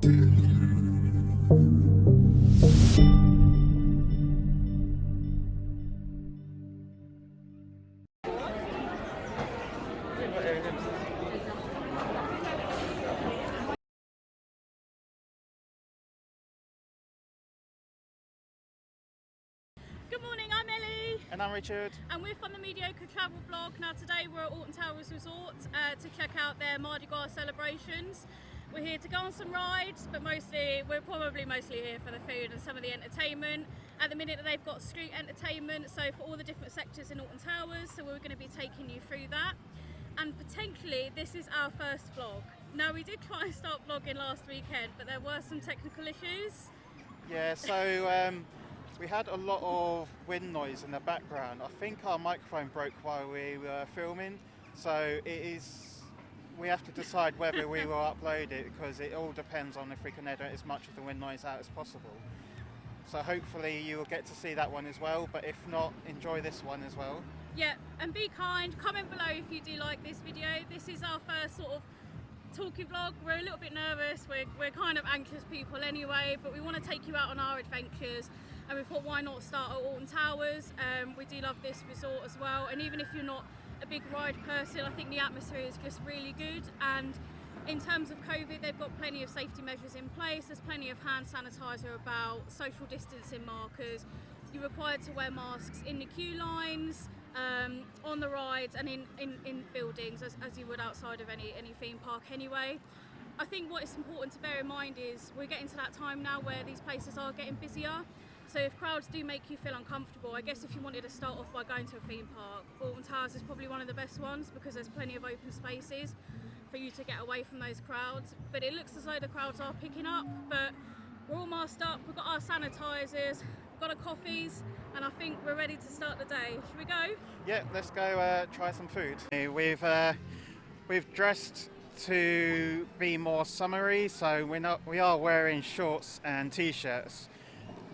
Good morning, I'm Ellie. And I'm Richard. And we're from the Mediocre travel blog. Now today we're at Alton Towers Resort to check out their Mardi Gras celebrations. We're here to go on some rides, but we're probably mostly here for the food and some of the entertainment. At the minute they've got street entertainment, so for all the different sectors in Alton Towers, so we're going to be taking you through that. And potentially this is our first vlog. Now we did try and start vlogging last weekend, but there were some technical issues. Yeah, so we had a lot of wind noise in the background. I think our microphone broke while we were filming, so we have to decide whether we will upload it, because it all depends on if we can edit as much of the wind noise out as possible. So hopefully you will get to see that one as well, but if not, enjoy this one as well. Yeah, and be kind. Comment below if you do like this video. This is our first sort of talking vlog. We're a little bit nervous, we're kind of anxious people anyway, but we want to take you out on our adventures, and we thought why not start at Alton Towers. We do love this resort as well, and even if you're not a big ride person, I think the atmosphere is just really good. And in terms of COVID, they've got plenty of safety measures in place. There's plenty of hand sanitizer about, social distancing markers. You're required to wear masks in the queue lines, on the rides, and in buildings as you would outside of any theme park anyway. I think what is important to bear in mind is we're getting to that time now where these places are getting busier. So if crowds do make you feel uncomfortable, I guess if you wanted to start off by going to a theme park, Alton Towers is probably one of the best ones because there's plenty of open spaces for you to get away from those crowds. But it looks as though the crowds are picking up, but we're all masked up, we've got our sanitizers, we've got our coffees, and I think we're ready to start the day. Should we go? Yeah, let's go try some food. We've dressed to be more summery, so we are wearing shorts and t-shirts.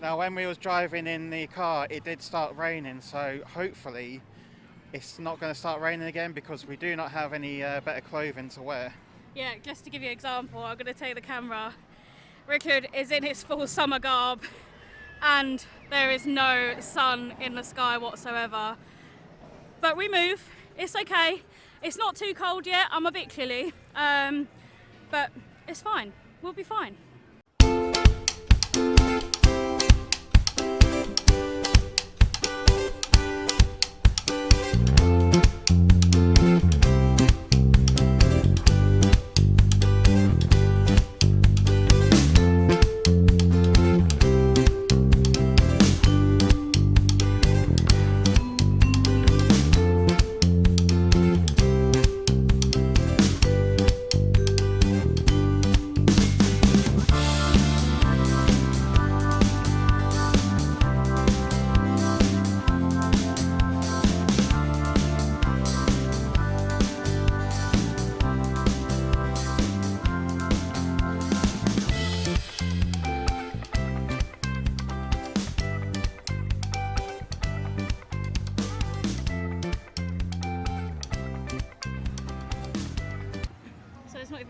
Now when we was driving in the car, it did start raining, so hopefully it's not going to start raining again, because we do not have any better clothing to wear. Yeah, just to give you an example, I'm going to take the camera. Richard is in his full summer garb, and there is no sun in the sky whatsoever. But we move, it's okay. It's not too cold yet, I'm a bit chilly, but it's fine, we'll be fine.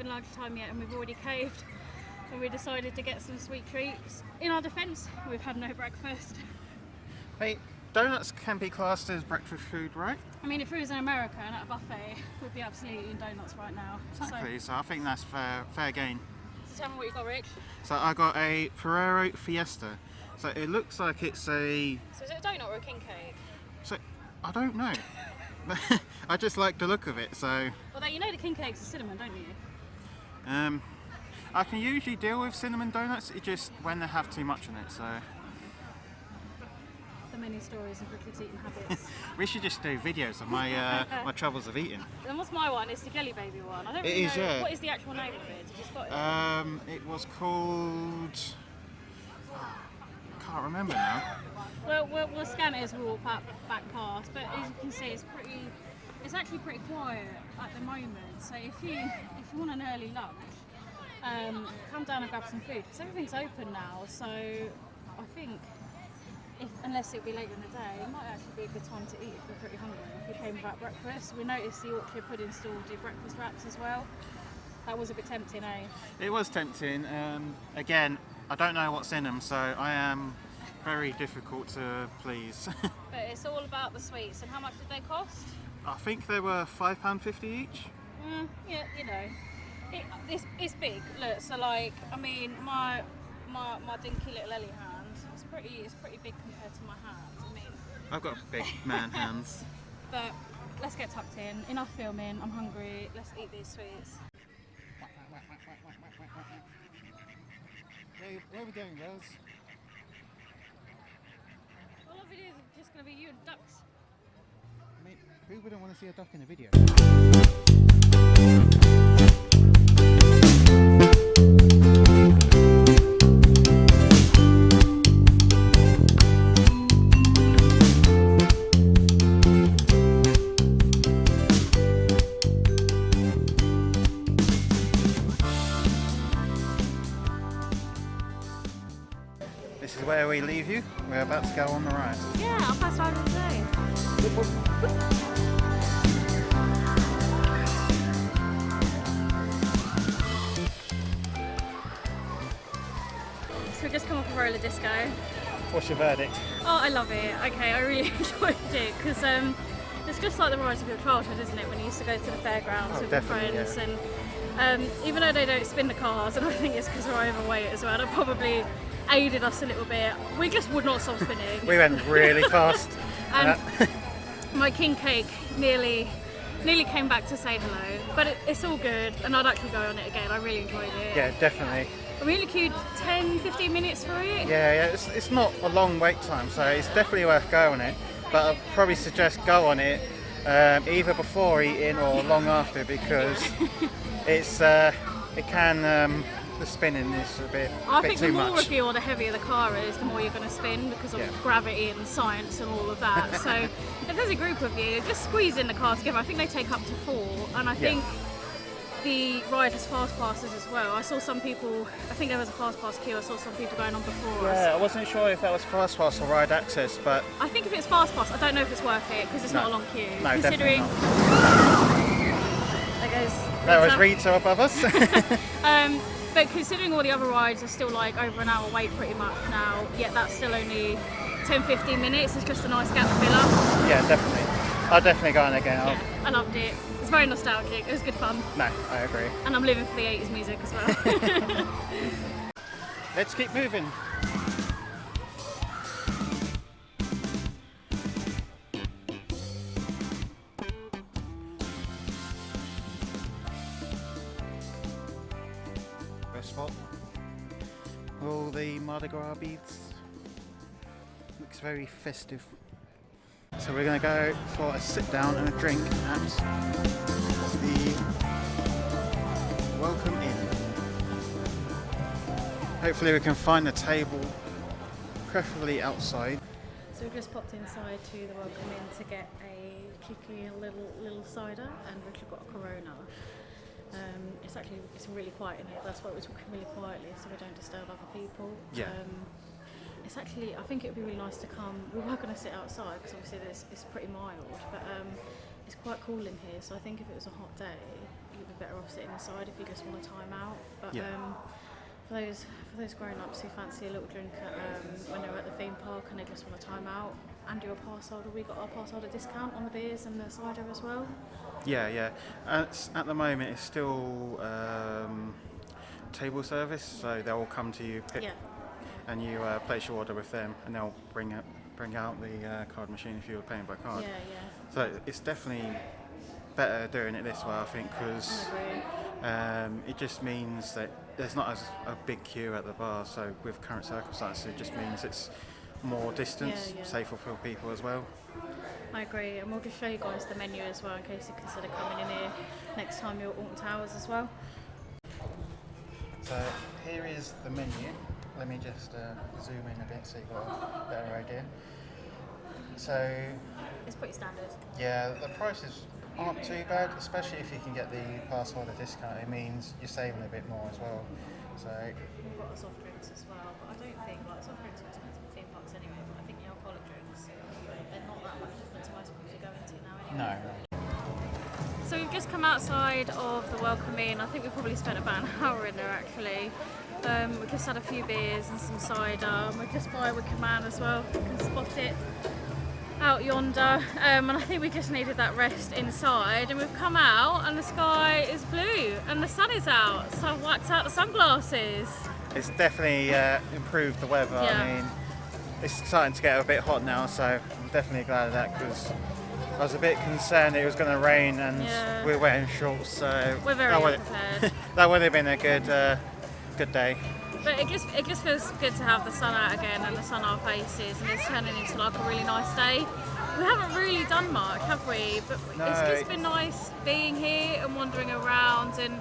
Lunchtime yet, and we've already caved, and we decided to get some sweet treats. In our defence, we've had no breakfast. Wait, donuts can be classed as breakfast food, right? I mean, if we was in America and at a buffet, we'd be absolutely eating donuts right now. Exactly, so I think that's fair game. So tell me what you got, Rich. So I got a Ferrero Fiesta. So it looks like it's a... So is it a donut or a king cake? So, I don't know. I just like the look of it, so... Although you know the king cake's a cinnamon, don't you? I can usually deal with cinnamon donuts, it's just when they have too much in it, so... The many stories of Richard's eating habits. We should just do videos of my my troubles of eating. And what's my one? It's the Jelly Baby one. I don't really know. Yeah. What is the actual name of it? Did you spot it? It was called... can't remember now. Well, we'll scan it as we walk back past, but as you can see, it's actually pretty quiet at the moment. So if you want an early lunch, come down and grab some food, because everything's open now. So I think, unless it'll be later in the day, it might actually be a good time to eat if you're pretty hungry. If you came without breakfast, we noticed the Orchard Pudding stall do breakfast wraps as well. That was a bit tempting, eh? It was tempting. Again, I don't know what's in them, so I am very difficult to please. But it's all about the sweets. And how much did they cost? I think they were £5.50 each. Yeah, you know, it's big. Look, so like, I mean, my dinky little Ellie hand, it's pretty big compared to my hand. I mean, I've got big man hands. But let's get tucked in. Enough filming. I'm hungry. Let's eat these sweets. Where are we going, girls? All our videos are just going to be you and ducks. I mean, who wouldn't want to see a duck in a video? This is where we leave you. We're about to go on the ride. Yeah, our first ride of the day. So we just come off a roller disco. What's your verdict? Oh, I love it. Okay, I really enjoyed it because it's just like the rides of your childhood, isn't it? When you used to go to the fairgrounds with your friends, yeah. And even though they don't spin the cars, and I think it's because we're overweight as well, that probably aided us a little bit. We just would not stop spinning. We went really fast. And my king cake nearly came back to say hello, but it's all good, and I'd actually go on it again. I really enjoyed it. Yeah, definitely. We only queued 10-15 minutes for it. Yeah, it's not a long wait time, so it's definitely worth going on it. But I'd probably suggest go on it either before eating or long after, because the spinning is a bit I think too the more much. of you or the heavier the car is, the more you're going to spin because of gravity and science and all of that. So if there's a group of you, just squeeze in the car together. I think they take up to 4, and I think the ride has fast passes as well. I saw some people, I think there was a fast pass queue, I saw some people going on before us. Yeah, I wasn't sure if that was fast pass or ride access, but I think if it's fast pass, I don't know if it's worth it because it's not a long queue. No, Considering that was Rita above us. But considering all the other rides are still like over an hour wait pretty much now, yet that's still only 10-15 minutes. It's just a nice gap filler. Yeah, definitely. I'll definitely go on again. Yeah, I loved it. It's very nostalgic. It was good fun. No, I agree. And I'm living for the 80s music as well. Let's keep moving. Spot. All the Mardi Gras beads. Looks very festive. So we're going to go for a sit down and a drink at the Welcome Inn. Hopefully we can find a table, preferably outside. So we've just popped inside to the Welcome Inn to get a cheeky little cider, and we've actually got a Corona. It's really quiet in here. That's why we're talking really quietly, so we don't disturb other people. Yeah. It's actually, I think it would be really nice to come. We were going to sit outside because obviously it's pretty mild, but it's quite cool in here. So I think if it was a hot day, you'd be better off sitting inside if you just want to time out. But for those grown-ups who fancy a little drink when they're at the theme park and they just want to time out and do a pass holder, we got our pass holder discount on the beers and the cider as well. Yeah. At the moment, it's still table service, so they'll come to you, and you place your order with them, and they'll bring out the card machine if you were paying by card. Yeah. So it's definitely better doing it this way, I think, because it just means that there's not a big queue at the bar. So with current circumstances, it just means it's more distance, safer for people as well. I agree, and we'll just show you guys the menu as well in case you consider coming in here next time you're at Alton Towers as well. So here is the menu. Let me just zoom in a bit so you've got a better idea. So it's pretty standard. Yeah, the prices aren't too bad, especially if you can get the pass holder discount. It means you're saving a bit more as well. So we've got the soft drinks as well, but I don't think soft drinks are expensive in theme parks anyway. But I think the alcoholic drinks, they're not that much different to most places you go into now anyway. no. So So we've just come outside of the Welcome Inn. I think we probably spent about an hour in there actually. We just had a few beers and some cider. We're just by Wicker Man as well, if you can spot it out yonder. And I think we just needed that rest inside. And we've come out and the sky is blue and the sun is out. So I've whacked out the sunglasses. It's definitely improved the weather. Yeah. I mean, it's starting to get a bit hot now, so I'm definitely glad of that because I was a bit concerned it was going to rain and we're wearing shorts, so we're very prepared. That would have been a good day. But it just feels good to have the sun out again and the sun on our faces, and it's turning into like a really nice day. We haven't really done much, have we? But it's just been nice being here and wandering around, and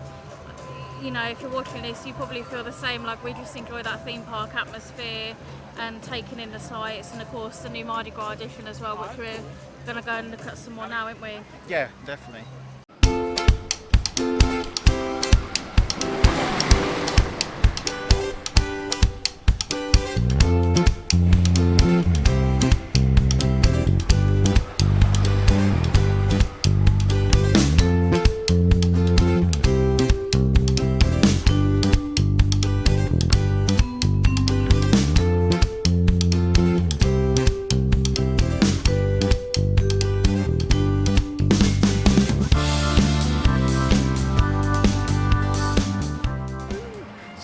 you know, if you're watching this, you probably feel the same. Like we just enjoy that theme park atmosphere and taking in the sights, and of course the new Mardi Gras edition as well, which we're going to go and look at some more now, aren't we? Yeah, definitely.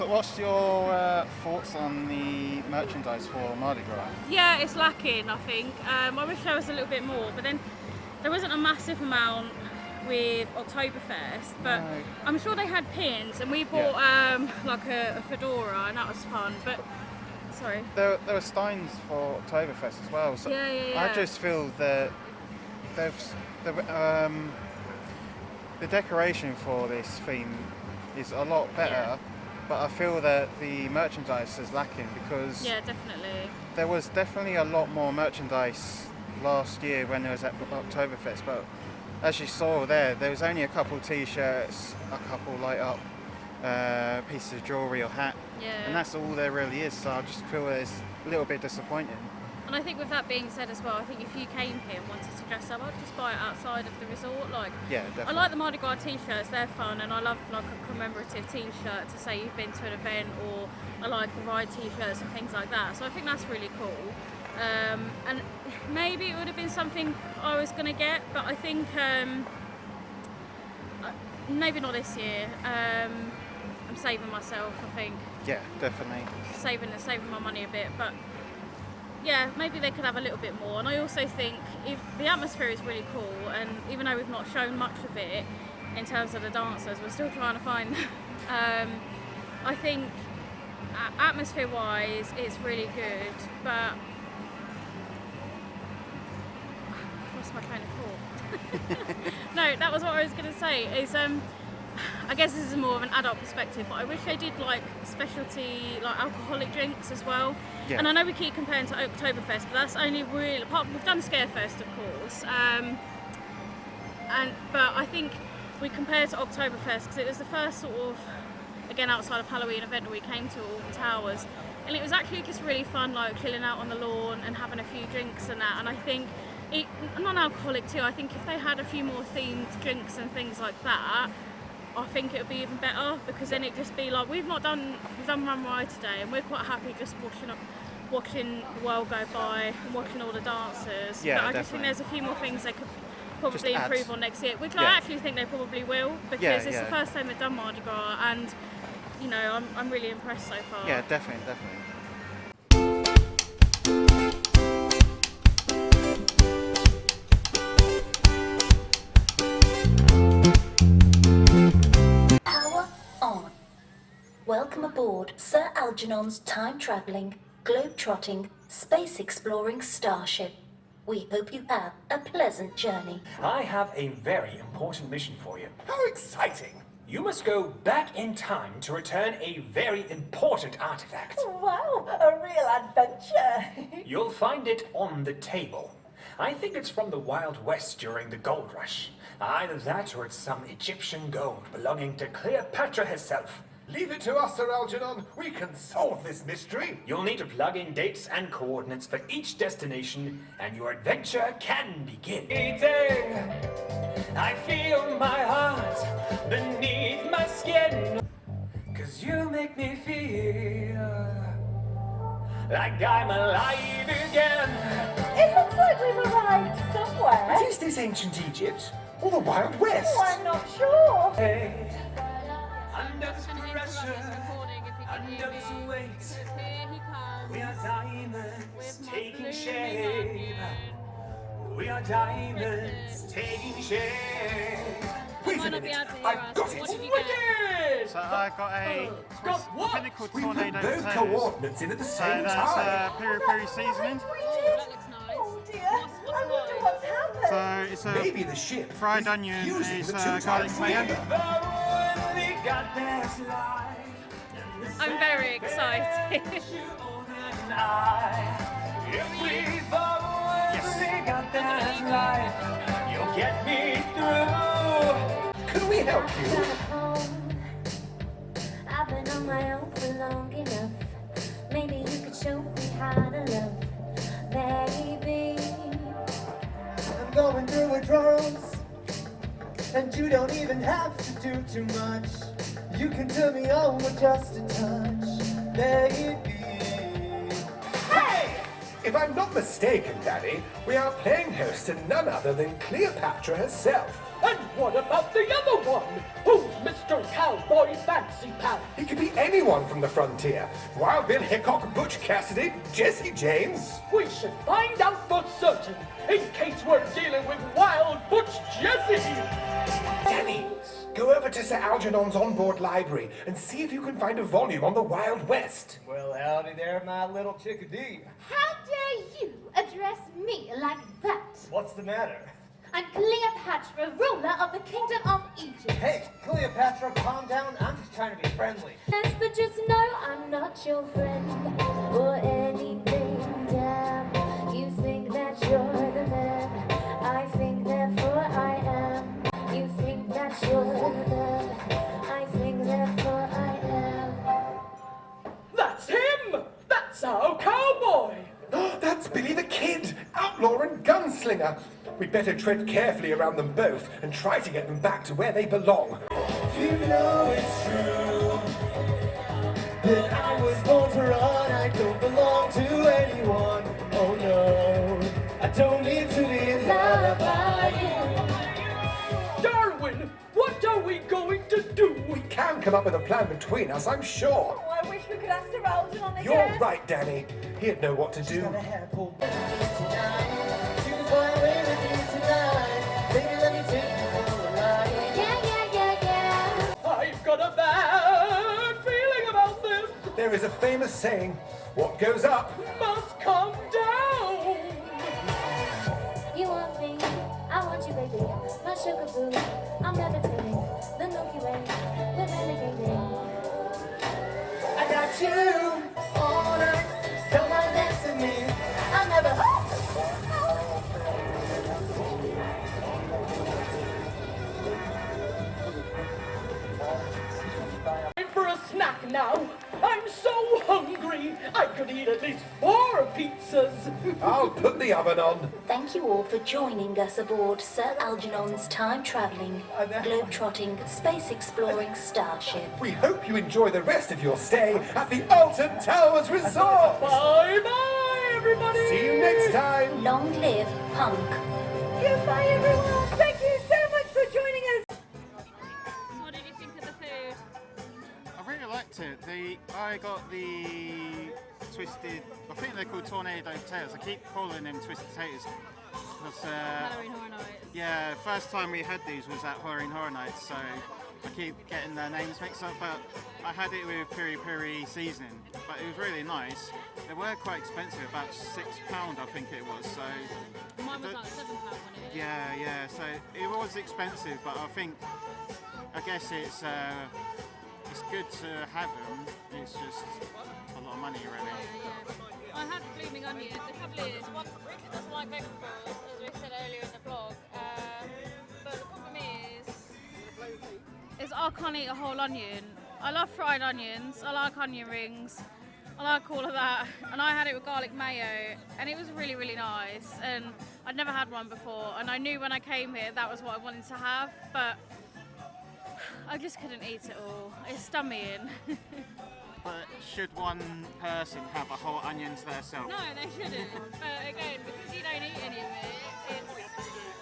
What's your thoughts on the merchandise for Mardi Gras? Yeah, it's lacking, I think. I wish there was a little bit more, but then there wasn't a massive amount with Oktoberfest, but no. I'm sure they had pins, and we bought like a fedora, and that was fun. But sorry, there were steins for Oktoberfest as well. So I just feel that the decoration for this theme is a lot better. Yeah. But I feel that the merchandise is lacking because definitely. There was definitely a lot more merchandise last year when it was at Oktoberfest, but as you saw there was only a couple t-shirts, a couple light up pieces of jewellery or hat, and that's all there really is, so I just feel it's a little bit disappointing. And I think with that being said as well, I think if you came here and wanted to dress up, I'd just buy it outside of the resort. Like, definitely. I like the Mardi Gras t-shirts, they're fun, and I love like a commemorative t-shirt to say you've been to an event, or I like the ride t-shirts and things like that. So I think that's really cool. And maybe it would have been something I was going to get, but I think maybe not this year. I'm saving myself, I think. Yeah, definitely. Saving my money a bit, but yeah, maybe they could have a little bit more. And I also think the atmosphere is really cool, and even though we've not shown much of it in terms of the dancers, we're still trying to find I think atmosphere wise it's really good, but what's my train of thought? No, that was what I was going to say is I guess this is more of an adult perspective, but I wish they did like specialty, like alcoholic drinks as well. Yeah. And I know we keep comparing to Oktoberfest, but that's only really, apart from we've done Scarefest of course, but I think we compare to Oktoberfest because it was the first sort of, again outside of Halloween event that we came to Alton Towers, and it was actually just really fun, like chilling out on the lawn and having a few drinks and that. And I think non-alcoholic too, I think if they had a few more themed drinks and things like that, I think it would be even better, because then it'd just be like, we've done Run Ride today, and we're quite happy just watching the world go by and watching all the dancers. Yeah, but I just think there's a few more things they could probably improve on next year, which I actually think they probably will, because it's the first time they've done Mardi Gras, and you know, I'm really impressed so far. Yeah, definitely. Welcome aboard Sir Algernon's time-travelling, globe-trotting, space-exploring starship. We hope you have a pleasant journey. I have a very important mission for you. How exciting! You must go back in time to return a very important artifact. Wow, a real adventure! You'll find it on the table. I think it's from the Wild West during the Gold Rush. Either that or it's some Egyptian gold belonging to Cleopatra herself. Leave it to us, Sir Algernon. We can solve this mystery. You'll need to plug in dates and coordinates for each destination, and your adventure can begin. I feel my heart beneath my skin, 'cause you make me feel like I'm alive again. It looks like we've arrived somewhere. But is this ancient Egypt or the Wild West? Oh, I'm not sure. Hey, under Just gonna interrupt this pressure, recording if you can under hear this me. weight, Because here he comes we are diamonds with my taking blooming shape. onion. We are diamonds taking shape. Wait Might a not be minute. able to hear I've us. got What it. did you get? Wicked! So I got a got twist, what? I think they're called We put tornado both potatoes. coordinates in at the So same that's time. peri peri seasoning. We Oh, did. that looks nice. Oh dear. What's I wonder mine? what's happened. So it's a Maybe the ship fried is onion fusing is the two garlic times mayo. together. I'm very excited. You'll get me through. Can we help you? I've been on my own for long enough. Maybe you could show me how to love, baby. I'm going through withdrawals, and you don't even have to do too much. You can turn me on with just a touch, baby. Hey! If I'm not mistaken, Daddy, we are playing host to none other than Cleopatra herself. And what about the other one? Who's Mr. Cowboy Fancy Pants? He could be anyone from the frontier. Wild Bill Hickok, Butch Cassidy, Jesse James. We should find out for certain, in case we're dealing with Wild Butch Jesse. Danny, go over to Sir Algernon's onboard library and see if you can find a volume on the Wild West. Well, howdy there, my little chickadee. How dare you address me like that? What's the matter? I'm Cleopatra, ruler of the kingdom of Egypt. Hey, Cleopatra, calm down. I'm just trying to be friendly. Yes, but just know I'm not your friend or anything. Damn, you think that you're the man. I think therefore I am. You think that you're the man. I think therefore I am. That's him! That's our cowboy! That's Billy the Kid, outlaw and gunslinger. We'd better tread carefully around them both and try to get them back to where they belong. You know it's true that I was born to run. I don't belong to anyone. Oh no, I don't need to be loved by you. Darwin, what are we going to do? We can come up with a plan between us, I'm sure. Oh, I wish we could ask Sir Algernon again. You're right, Danny. He'd know what to do. Got a hair pulled back tonight. You can fly away with me tonight. Baby, let me take you for a ride. Yeah. I've got a bad feeling about this. There is a famous saying, what goes up Must come down. You want me, I want you, baby. My sugar boo, I'm levitating. The Milky Way, we're renegading. I got you all night. Come on, dance with me. I'll never. Time for a snack now. I'm so hungry. I could eat at least 4 pizzas. I'll put the oven on. Thank you all for joining us aboard Sir Algernon's time-travelling, globe-trotting, space-exploring starship. We hope you enjoy the rest of your stay at the Alton Towers Resort. Bye-bye, everybody. See you next time. Long live punk. Goodbye, everyone. Thank you so much for joining us. So what did you think of the food? I really liked it. I got the twisted, I think they're called tornado potatoes. I keep calling them twisted potatoes. Because, Halloween Horror Nights. yeah, first time we had these was at Halloween Horror Nights, so I keep getting their names mixed up, but I had it with peri peri seasoning, but it was really nice. They were quite expensive, about £6 I think it was, so... Mine was like £7 on it. Yeah, so it was expensive, but I guess it's good to have them. It's just a lot of money, really. Yeah. I had blooming onion. The trouble is, one doesn't like vegetables, as we said earlier in the vlog. But the problem is I can't eat a whole onion. I love fried onions, I like onion rings, I like all of that, and I had it with garlic mayo, and it was really, really nice, and I'd never had one before, and I knew when I came here that was what I wanted to have, but I just couldn't eat it all. It stung me in. But should one person have a whole onion to themselves? No, they shouldn't, but again, because you don't eat any of it,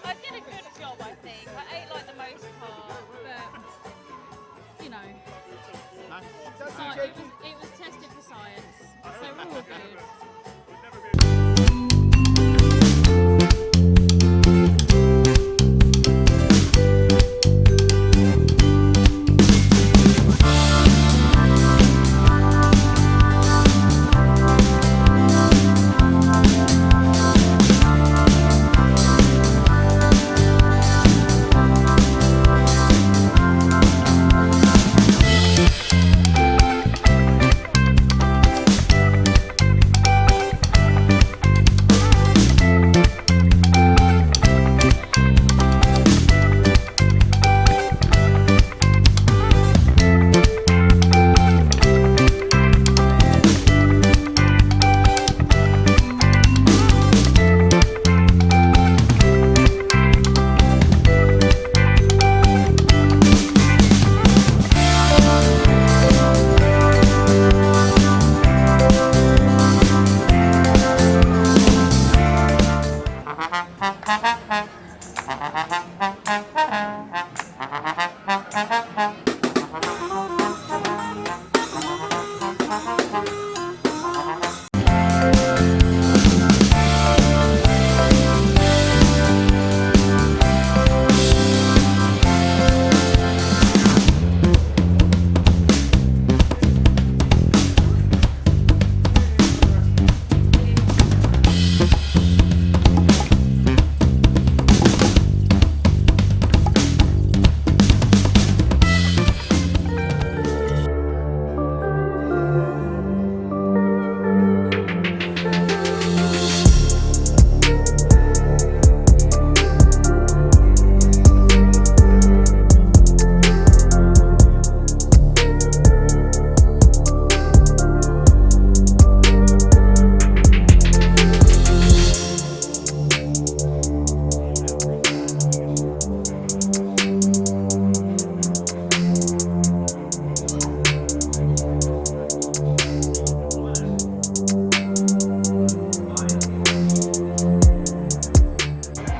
I did a good job, I think. I ate like the most part, but, you know. It was tested for science, so we're all good.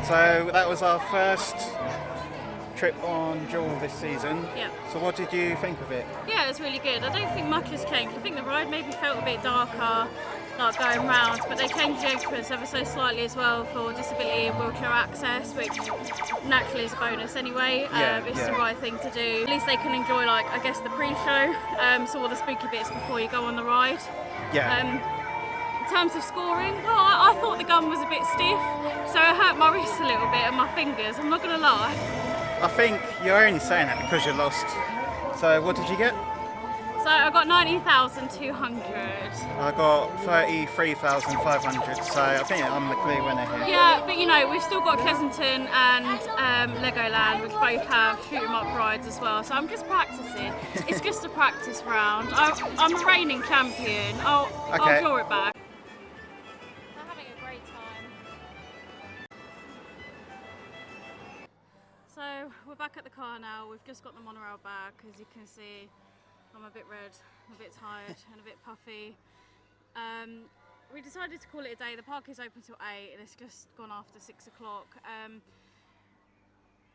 So that was our first trip on Jewel this season. Yeah. So what did you think of it? Yeah, it was really good. I don't think much has changed. I think the ride maybe felt a bit darker, like going round, but they changed the entrance ever so slightly as well for disability and wheelchair access, which naturally is a bonus anyway. It's the right thing to do. At least they can enjoy, like, I guess, the pre-show, so all the spooky bits before you go on the ride. Yeah. In terms of scoring, well, I thought the gun was a bit stiff, so it hurt my wrist a little bit and my fingers, I'm not going to lie. I think you're only saying that because you lost. So what did you get? So I got 90,200. I got 33,500, so I think I'm the clear winner here. Yeah, but you know, we've still got Pleasanton and Legoland, which both have shoot 'em up rides as well, so I'm just practicing. It's just a practice round. I'm a reigning champion. I'll draw it back. I'm having a great time. So we're back at the car now. We've just got the monorail back. As you can see, I'm a bit red, a bit tired and a bit puffy. We decided to call it a day. The park is open till 8 and it's just gone after 6 o'clock.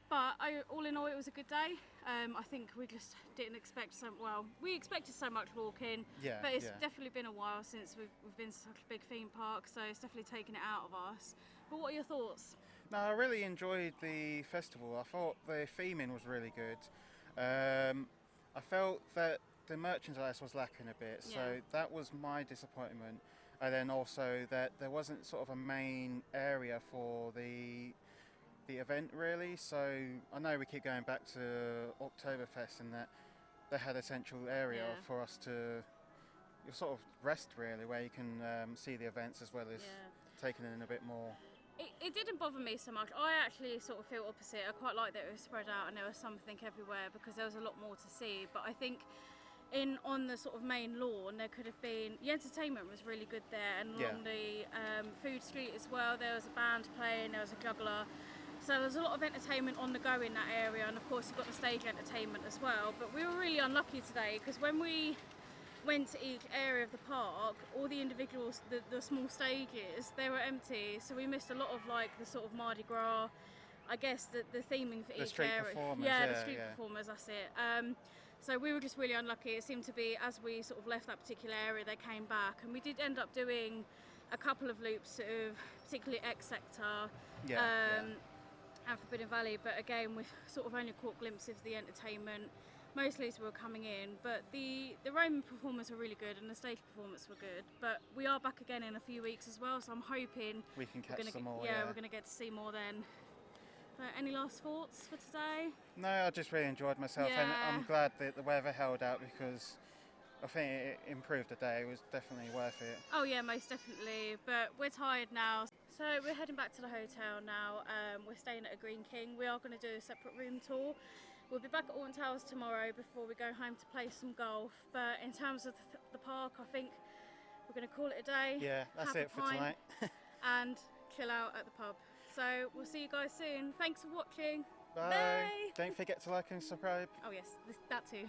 But all in all, it was a good day. I think we just didn't expect we expected so much walking, but it's definitely been a while since we've been to such a big theme park, so it's definitely taken it out of us. But what are your thoughts? No, I really enjoyed the festival. I thought the theming was really good. I felt that the merchandise was lacking a bit, so that was my disappointment. And then also that there wasn't sort of a main area for the event really. So I know we keep going back to Oktoberfest and that they had a central area for us to sort of rest really, where you can see the events as well as taking in a bit more. It didn't bother me so much. I actually sort of feel opposite. I quite like that it was spread out and there was something everywhere because there was a lot more to see. But I think on the sort of main lawn, there could have been, the entertainment was really good there, and along the food street as well, there was a band playing, there was a juggler, so there was a lot of entertainment on the go in that area, and of course you've got the stage entertainment as well. But we were really unlucky today, because when we went to each area of the park, all the individuals, the small stages, they were empty, so we missed a lot of like the sort of Mardi Gras, I guess the theming for each area. Performers, the street performers, that's it. So we were just really unlucky. It seemed to be, as we sort of left that particular area, they came back, and we did end up doing a couple of loops, sort of, particularly X Sector and Forbidden Valley. But again, we sort of only caught glimpses of the entertainment, mostly as we were coming in. But the Roman performers were really good, and the stage performance were good. But we are back again in a few weeks as well, so I'm hoping we can catch some more. Yeah, we're going to get to see more then. Any last thoughts for today? No, I just really enjoyed myself, and I'm glad that the weather held out, because I think it improved the day. It was definitely worth it. Oh yeah, most definitely. But we're tired now, so we're heading back to the hotel now. We're staying at a Green King. We are going to do a separate room tour. We'll be back at Alton Towers tomorrow before we go home to play some golf. But in terms of the park, I think we're going to call it a day. Yeah, that's it for tonight. And chill out at the pub. So we'll see you guys soon. Thanks for watching. Bye. Bye. Don't forget to like and subscribe. Oh yes, that too.